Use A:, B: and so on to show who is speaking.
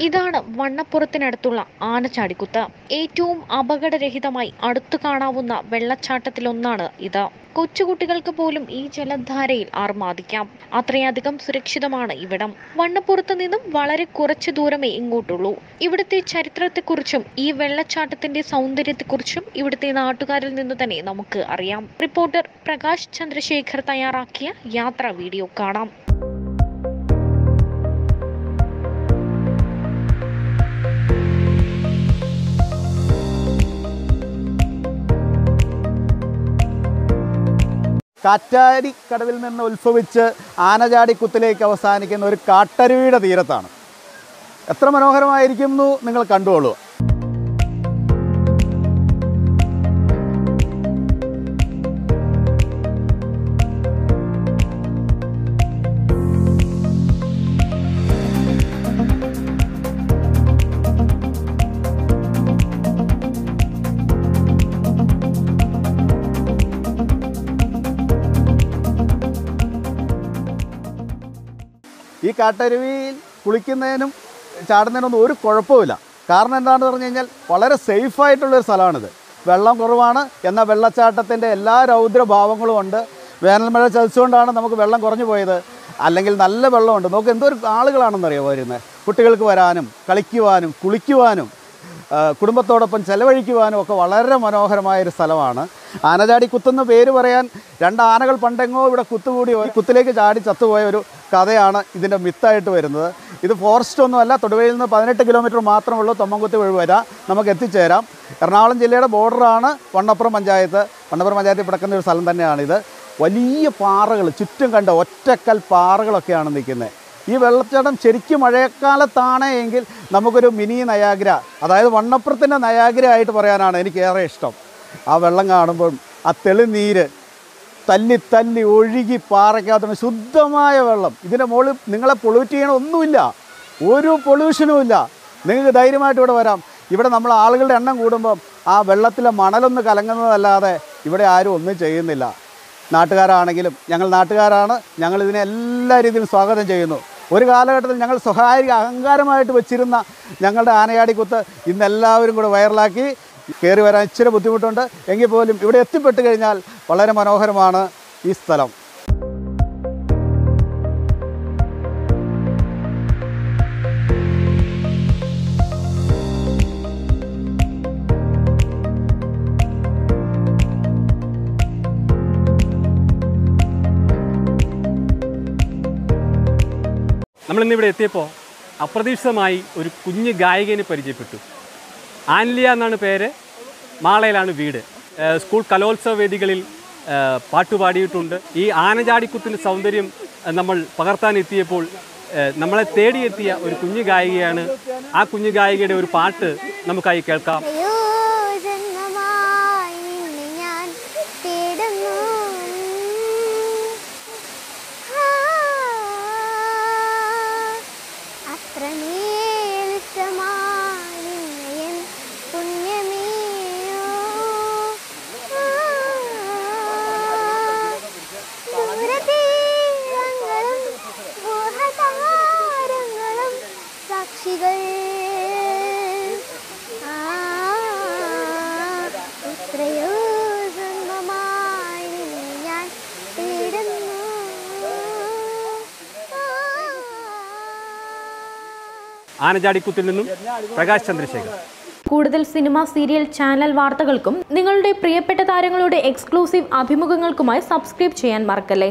A: ഇതാണ് വണ്ണപ്പുറത്തിനടുത്തുള്ള ആനചാടിക്കുത്ത്. ഏറ്റവും അപകടരഹിതമായി അടുത്തു കാണാവുന്ന വെള്ളച്ചാട്ടത്തിലൊന്നാണ് ഇത്. കൊച്ചുകുട്ടികൾക്ക് പോലും ഈ ജലധാരയിൽ ആർമാദിക്കാം. അത്രയധികം സുരക്ഷിതമാണ് ഇവിടം. വണ്ണപ്പുറത്ത് നിന്നും വളരെ കുറച്ചു ദൂരമേ ഇങ്ങോട്ടുള്ളൂ. ഇവിടുത്തെ ചരിത്രത്തെക്കുറിച്ചും ഈ വെള്ളച്ചാട്ടത്തിന്റെ സൗന്ദര്യത്തെക്കുറിച്ചും ഇവിടുത്തെ നാട്ടുകാരിൽ നിന്ന് തന്നെ നമുക്ക് അറിയാം. റിപ്പോർട്ടർ പ്രകാശ് ചന്ദ്രശേഖർ തയ്യാറാക്കിയ യാത്രാ വീഡിയോ കാണാം.
B: കാറ്റാടിക്കടവിൽ നിന്ന് ഉത്ഭവിച്ച് ആനചാടിക്കുത്തിലേക്ക് അവസാനിക്കുന്ന ഒരു കാട്ടരുവിയുടെ തീരത്താണ്. എത്ര മനോഹരമായിരിക്കുന്നു നിങ്ങൾ കണ്ടുകൊള്ളൂ. ഈ കാട്ടരുവിയിൽ കുളിക്കുന്നതിനും ചാടുന്നതിനൊന്നും ഒരു കുഴപ്പമില്ല. കാരണം എന്താണെന്ന് പറഞ്ഞു കഴിഞ്ഞാൽ വളരെ സേഫായിട്ടുള്ളൊരു സ്ഥലമാണിത്. വെള്ളം കുറവാണ്, എന്നാൽ വെള്ളച്ചാട്ടത്തിൻ്റെ എല്ലാ രൗദ്രഭാവങ്ങളും ഉണ്ട്. വേനൽമഴ ചതിച്ചുകൊണ്ടാണ് നമുക്ക് വെള്ളം കുറഞ്ഞു പോയത്. അല്ലെങ്കിൽ നല്ല വെള്ളമുണ്ട്. നമുക്ക് എന്തൊരു ആളുകളാണെന്നറിയാമോ വരുന്നത്. കുട്ടികൾക്ക് വരാനും കളിക്കുവാനും കുളിക്കുവാനും കുടുംബത്തോടൊപ്പം ചെലവഴിക്കുവാനും ഒക്കെ വളരെ മനോഹരമായൊരു സ്ഥലമാണ്. ആനചാടിക്കുത്തെന്ന് പേര് പറയാൻ 2 ആനകൾ പണ്ടെങ്ങോ ഇവിടെ കുത്തുകൂടി കുത്തിലേക്ക് ചാടി ചത്തുപോയ ഒരു കഥയാണ് ഇതിൻ്റെ മിത്തായിട്ട് വരുന്നത്. ഇത് ഫോറസ്റ്റ് ഒന്നുമല്ല. തൊടുപുഴയിൽ നിന്ന് 18 കിലോമീറ്റർ മാത്രമുള്ളൂ തൊമ്മൻകുത്തി വഴി വരാം, നമുക്ക് എത്തിച്ചേരാം. എറണാകുളം ജില്ലയുടെ ബോർഡറാണ് വണ്ണപ്പുറം പഞ്ചായത്ത്. വണ്ണപ്പുറം പഞ്ചായത്തിൽ കിടക്കുന്ന ഒരു സ്ഥലം തന്നെയാണിത്. വലിയ പാറകൾ ചുറ്റും കണ്ട ഒറ്റക്കൽ പാറകളൊക്കെയാണ് നിൽക്കുന്നത്. ഈ വെള്ളച്ചാട്ടം ശരിക്കും മഴക്കാലത്താണ് എങ്കിൽ നമുക്കൊരു മിനി നയാഗ്ര, അതായത് വണ്ണപ്പുറത്തിൻ്റെ നയാഗ്ര ആയിട്ട് പറയാനാണ് എനിക്കേറെ ഇഷ്ടം. ആ വെള്ളം കാണുമ്പോൾ ആ തെളിനീര് തല്ലി തല്ലി ഒഴുകി പാറയ്ക്കകത്തുള്ള ശുദ്ധമായ വെള്ളം. ഇതിൻ്റെ മുകളിൽ നിങ്ങളെ പൊള്യൂറ്റ് ചെയ്യണ ഒന്നുമില്ല, ഒരു പൊള്യൂഷനും ഇല്ല. നിങ്ങൾക്ക് ധൈര്യമായിട്ട് ഇവിടെ വരാം. ഇവിടെ നമ്മൾ ആളുകളുടെ എണ്ണം കൂടുമ്പം ആ വെള്ളത്തിലെ മണലൊന്ന് കലങ്ങുന്നതല്ലാതെ ഇവിടെ ആരും ഒന്നും ചെയ്യുന്നില്ല. നാട്ടുകാരാണെങ്കിലും ഞങ്ങൾ നാട്ടുകാരാണ്, ഞങ്ങളിതിനെ എല്ലാ രീതിയിലും സ്വാഗതം ചെയ്യുന്നു. ഒരു കാലഘട്ടത്തിൽ ഞങ്ങൾ സ്വകാര്യ അഹങ്കാരമായിട്ട് വെച്ചിരുന്ന ഞങ്ങളുടെ ആനചാടിക്കുത്ത് ഇന്നെല്ലാവരും കൂടെ വൈറലാക്കി. കയറി വരാൻ ഇച്ചിരി ബുദ്ധിമുട്ടുണ്ട് എങ്കിൽ പോലും ഇവിടെ എത്തിപ്പെട്ട് കഴിഞ്ഞാൽ വളരെ മനോഹരമാണ് ഈ സ്ഥലം.
C: നമ്മളിന്നിവിടെ എത്തിയപ്പോൾ അപ്രതീക്ഷിതമായി ഒരു കുഞ്ഞ് ഗായികനെ പരിചയപ്പെട്ടു. ആൻലിയ എന്നാണ് പേര്, മാളയിലാണ് വീട്. സ്കൂൾ കലോത്സവ വേദികളിൽ പാട്ടുപാടിയിട്ടുണ്ട്. ഈ ആനചാടിക്കുത്തിൻ്റെ സൗന്ദര്യം നമ്മൾ പകർത്താനെത്തിയപ്പോൾ നമ്മളെ തേടിയെത്തിയ ഒരു കുഞ്ഞു ഗായികയാണ്. ആ കുഞ്ഞു ഗായികയുടെ ഒരു പാട്ട് നമുക്കായി കേൾക്കാം. ആനചാടിക്കുത്തിൽ നിന്നും പ്രകാശ് ചന്ദ്രശേഖർ.
A: കൂടുതൽ സിനിമ, സീരിയൽ, ചാനൽ വാർത്തകൾക്കും നിങ്ങളുടെ പ്രിയപ്പെട്ട താരങ്ങളുടെ എക്സ്ക്ലൂസീവ് അഭിമുഖങ്ങൾക്കുമായി സബ്സ്ക്രൈബ് ചെയ്യാൻ മറക്കല്ലേ.